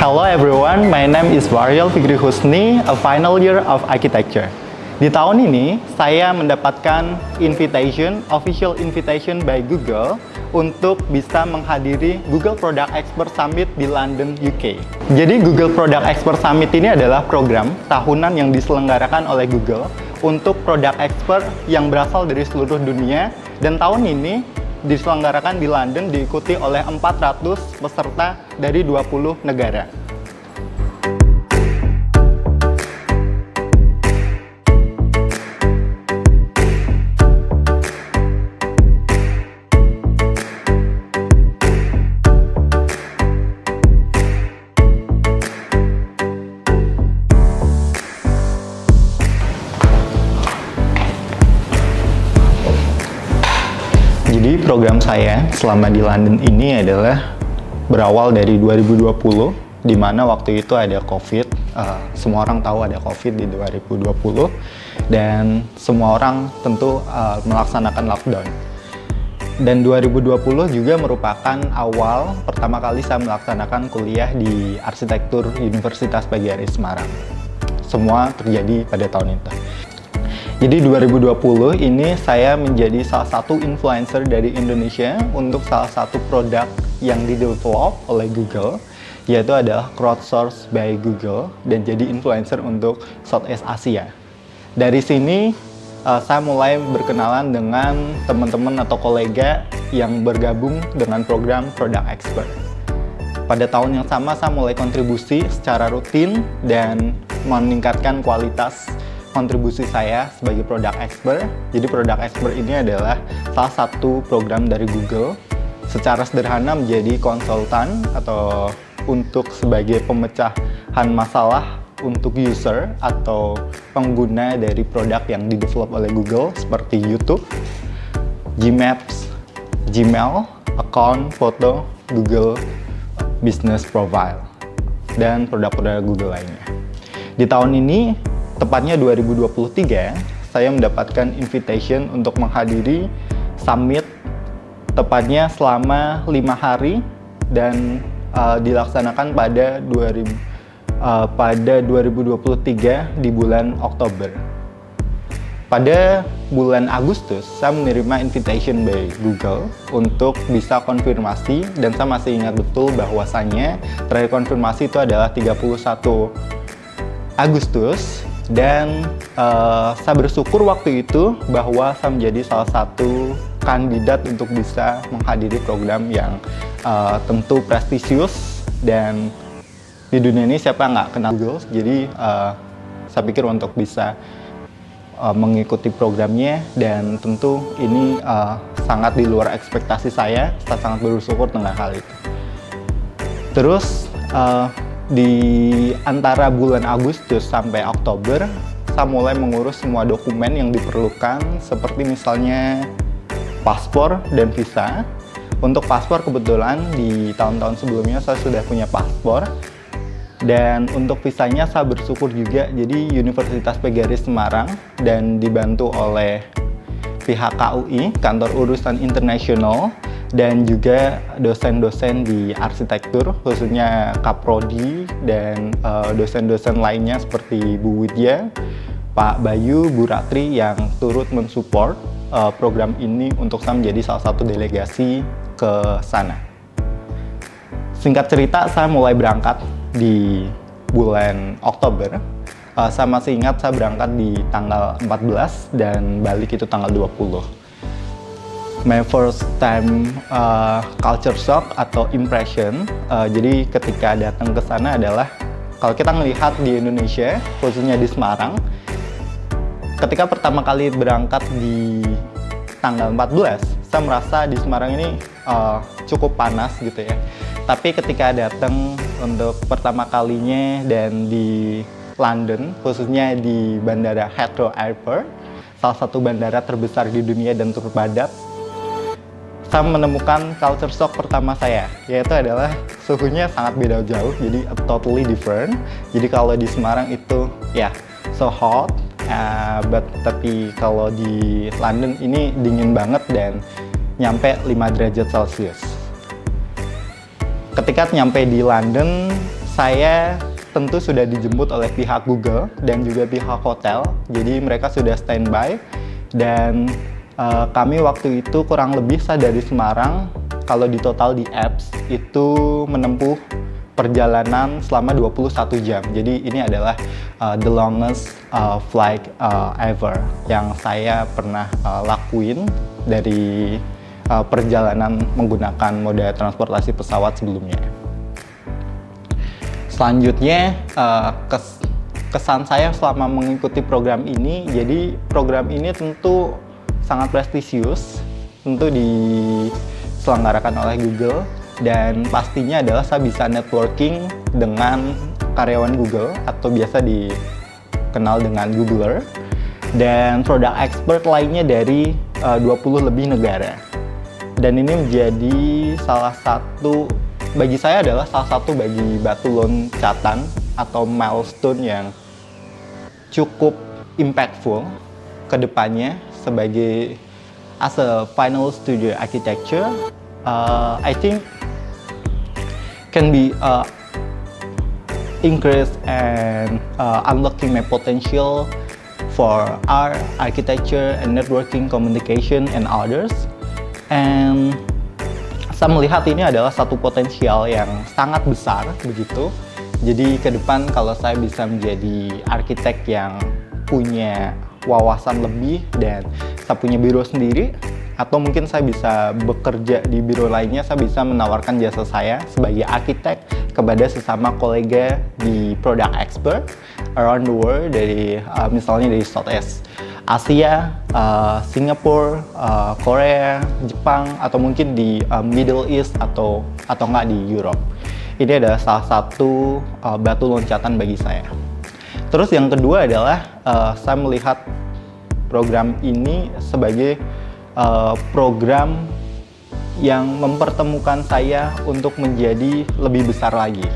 Hello everyone, my name is Waryal Fikri Husni, a final year of architecture. Di tahun ini, saya mendapatkan official invitation by Google untuk bisa menghadiri Google Product Expert Summit di London, UK. Jadi Google Product Expert Summit ini adalah program tahunan yang diselenggarakan oleh Google untuk product expert yang berasal dari seluruh dunia, dan tahun ini diselenggarakan di London, diikuti oleh 400 peserta dari 20 negara. Jadi program saya selama di London ini adalah berawal dari 2020, di mana waktu itu ada COVID. Semua orang tahu ada COVID di 2020, dan semua orang tentu melaksanakan lockdown. Dan 2020 juga merupakan awal pertama kali saya melaksanakan kuliah di Arsitektur Universitas PGRI Semarang. Semua terjadi pada tahun itu. Jadi 2020 ini saya menjadi salah satu influencer dari Indonesia untuk salah satu produk yang di-develop oleh Google, yaitu adalah Crowdsourced by Google, dan jadi influencer untuk Southeast Asia. Dari sini saya mulai berkenalan dengan teman-teman atau kolega yang bergabung dengan program Product Expert. Pada tahun yang sama saya mulai kontribusi secara rutin dan meningkatkan kualitas kontribusi saya sebagai product expert. Jadi product expert ini adalah salah satu program dari Google, secara sederhana menjadi konsultan atau untuk sebagai pemecahan masalah untuk user atau pengguna dari produk yang di-develop oleh Google seperti YouTube, Gmaps, Gmail, account, foto, Google Business Profile, dan produk-produk Google lainnya. Di tahun ini, tepatnya 2023, saya mendapatkan invitation untuk menghadiri summit tepatnya selama 5 hari dan dilaksanakan pada 2023 di bulan Oktober. Pada bulan Agustus, saya menerima invitation by Google untuk bisa konfirmasi, dan saya masih ingat betul bahwasannya terakhir konfirmasi itu adalah 31 Agustus. Dan saya bersyukur waktu itu bahwa saya menjadi salah satu kandidat untuk bisa menghadiri program yang tentu prestisius, dan di dunia ini siapa nggak kenal Google. Jadi saya pikir untuk bisa mengikuti programnya, dan tentu ini sangat di luar ekspektasi saya sangat bersyukur dengan hal itu. Terus di antara bulan Agustus sampai Oktober, saya mulai mengurus semua dokumen yang diperlukan, seperti misalnya paspor dan visa. Untuk paspor, kebetulan di tahun-tahun sebelumnya saya sudah punya paspor, dan untuk visanya saya bersyukur juga, jadi Universitas PGRI Semarang, dan dibantu oleh pihak KUI, Kantor Urusan Internasional, dan juga dosen-dosen di arsitektur, khususnya Kaprodi, dan dosen-dosen lainnya seperti Bu Widya, Pak Bayu, Bu Ratri yang turut mensupport program ini untuk saya menjadi salah satu delegasi ke sana. Singkat cerita, saya mulai berangkat di bulan Oktober. Saya masih ingat saya berangkat di tanggal 14 dan balik itu tanggal 20. My first time culture shock atau impression, jadi ketika datang ke sana adalah, kalau kita melihat di Indonesia, khususnya di Semarang, ketika pertama kali berangkat di tanggal 14, saya merasa di Semarang ini cukup panas gitu ya. Tapi ketika datang untuk pertama kalinya dan di London, khususnya di Bandara Heathrow Airport, salah satu bandara terbesar di dunia dan terpadat, saya menemukan culture shock pertama saya, yaitu adalah suhunya sangat beda jauh, jadi totally different. Jadi kalau di Semarang itu ya so hot, tapi kalau di London ini dingin banget dan nyampe 5 derajat Celcius. Ketika nyampe di London, saya tentu sudah dijemput oleh pihak Google dan juga pihak hotel, jadi mereka sudah standby dan kami waktu itu kurang lebih dari Semarang, kalau di total di apps itu menempuh perjalanan selama 21 jam. Jadi ini adalah the longest flight ever yang saya pernah lakuin dari perjalanan menggunakan moda transportasi pesawat sebelumnya. Selanjutnya, kesan saya selama mengikuti program ini, jadi program ini tentu sangat prestisius, tentu diselenggarakan oleh Google, dan pastinya adalah saya bisa networking dengan karyawan Google atau biasa dikenal dengan Googler, dan product expert lainnya dari 20 lebih negara. Dan ini menjadi salah satu, bagi saya adalah salah satu bagi batu loncatan atau milestone yang cukup impactful ke depannya sebagai as a final studio architecture. I think can be increase and unlocking my potential for art, architecture, and networking, communication, and others. And saya melihat ini adalah satu potensial yang sangat besar begitu. Jadi ke depan kalau saya bisa menjadi arsitek yang punya wawasan lebih dan saya punya biro sendiri, atau mungkin saya bisa bekerja di biro lainnya, saya bisa menawarkan jasa saya sebagai arsitek kepada sesama kolega di product expert around the world, dari misalnya dari Southeast Asia, Singapura, Korea, Jepang, atau mungkin di Middle East atau enggak di Europe. Ini adalah salah satu batu loncatan bagi saya. Terus yang kedua adalah saya melihat program ini sebagai program yang mempertemukan saya untuk menjadi lebih besar lagi.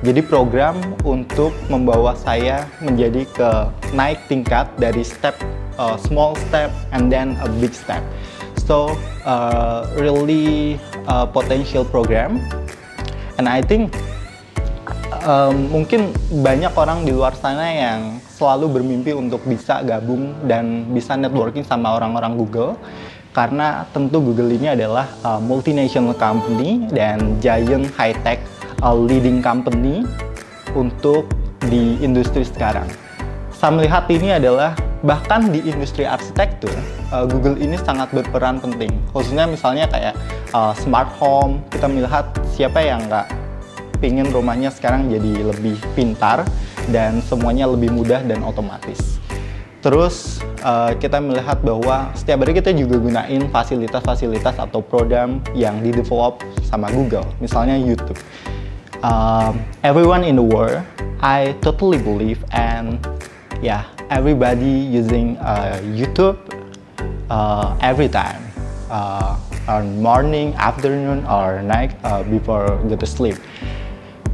Jadi program untuk membawa saya menjadi naik tingkat dari small step and then a big step. So really potential program, and I think mungkin banyak orang di luar sana yang selalu bermimpi untuk bisa gabung dan bisa networking sama orang-orang Google, karena tentu Google ini adalah multinational company dan giant high-tech leading company untuk di industri sekarang. Saya melihat ini adalah bahkan di industri arsitektur, Google ini sangat berperan penting. Khususnya misalnya kayak smart home, kita melihat siapa yang nggak pingin rumahnya sekarang jadi lebih pintar dan semuanya lebih mudah dan otomatis. Terus kita melihat bahwa setiap hari kita juga gunain fasilitas-fasilitas atau program yang di-develop sama Google, misalnya YouTube. Everyone in the world, I totally believe, and yeah, everybody using YouTube every time, on morning, afternoon, or night before go to sleep.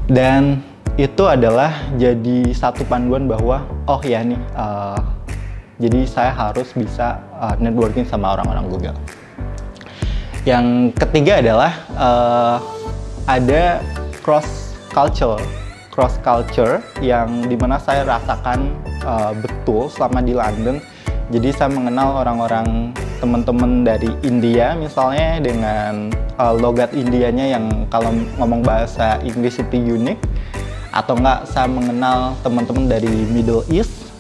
Dan itu adalah jadi satu panduan bahwa oh ya nih, jadi saya harus bisa networking sama orang-orang Google. Yang ketiga adalah ada cross culture yang dimana saya rasakan betul selama di London. Jadi saya mengenal orang-orang, teman-teman dari India misalnya dengan logat Indianya yang kalau ngomong bahasa Inggris itu unik, atau enggak saya mengenal teman-teman dari Middle East,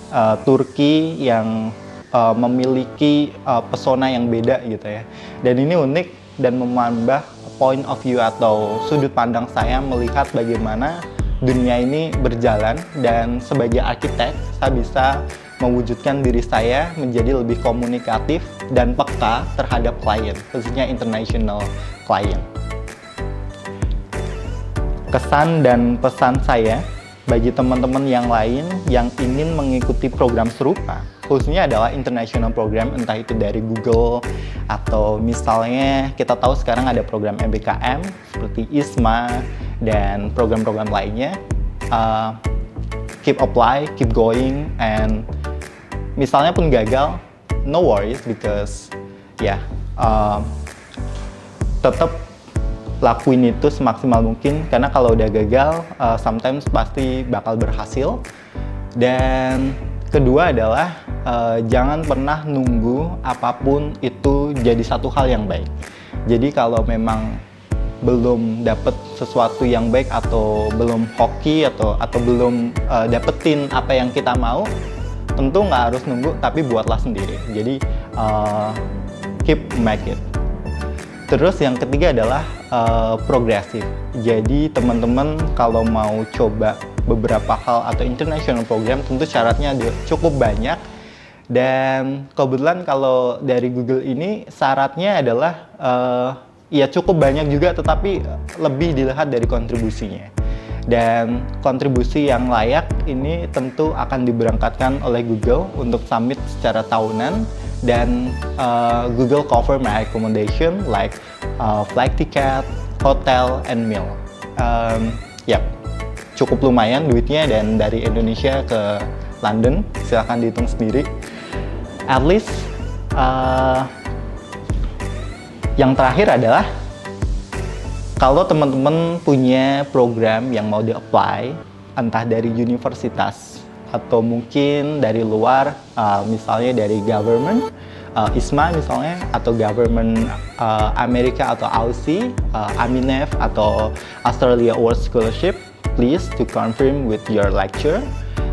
Turki yang memiliki pesona yang beda gitu ya. Dan ini unik dan menambah point of view atau sudut pandang saya melihat bagaimana dunia ini berjalan, dan sebagai arsitek saya bisa mewujudkan diri saya menjadi lebih komunikatif dan peka terhadap klien, khususnya international client. Kesan dan pesan saya bagi teman-teman yang lain yang ingin mengikuti program serupa, khususnya adalah international program, entah itu dari Google atau misalnya kita tahu sekarang ada program MBKM seperti ISMA dan program-program lainnya. Keep apply, keep going, and misalnya pun gagal, no worries, because ya tetap lakuin itu semaksimal mungkin, karena kalau udah gagal, sometimes pasti bakal berhasil. Dan kedua adalah jangan pernah nunggu apapun itu jadi satu hal yang baik. Jadi kalau memang belum dapet sesuatu yang baik, atau belum hoki, atau belum dapetin apa yang kita mau, tentu nggak harus nunggu, tapi buatlah sendiri. Jadi keep make it. Terus yang ketiga adalah progresif. Jadi teman-teman kalau mau coba beberapa hal atau international program, tentu syaratnya cukup banyak. Dan kebetulan kalau dari Google ini syaratnya adalah ya cukup banyak juga, tetapi lebih dilihat dari kontribusinya. Dan kontribusi yang layak ini tentu akan diberangkatkan oleh Google untuk summit secara tahunan. Dan Google cover my accommodation like flight ticket, hotel, and meal. Yap, cukup lumayan duitnya, dan dari Indonesia ke London silahkan dihitung sendiri. At least yang terakhir adalah kalau teman-teman punya program yang mau di-apply, entah dari universitas atau mungkin dari luar, misalnya dari government, ISMA misalnya, atau government Amerika atau Aussie, Aminef atau Australia Award Scholarship, please to confirm with your lecture,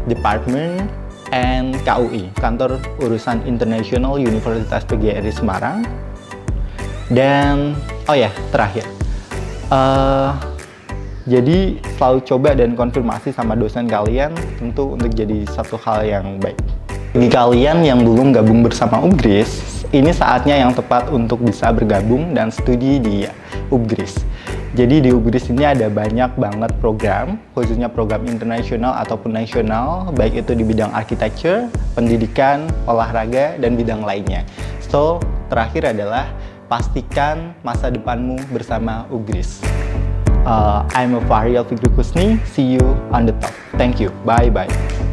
department, and KUI, Kantor Urusan Internasional Universitas PGRI Semarang. Dan oh ya, terakhir, jadi selalu coba dan konfirmasi sama dosen kalian, tentu untuk jadi satu hal yang baik. Bagi kalian yang belum gabung bersama UPGRIS, ini saatnya yang tepat untuk bisa bergabung dan studi di UPGRIS. Jadi di UPGRIS ini ada banyak banget program, khususnya program internasional ataupun nasional, baik itu di bidang architecture, pendidikan, olahraga, dan bidang lainnya. So, terakhir adalah pastikan masa depanmu bersama UPGRIS. I'm Fahri Alfikri Kusni. See you on the top. Thank you. Bye-bye.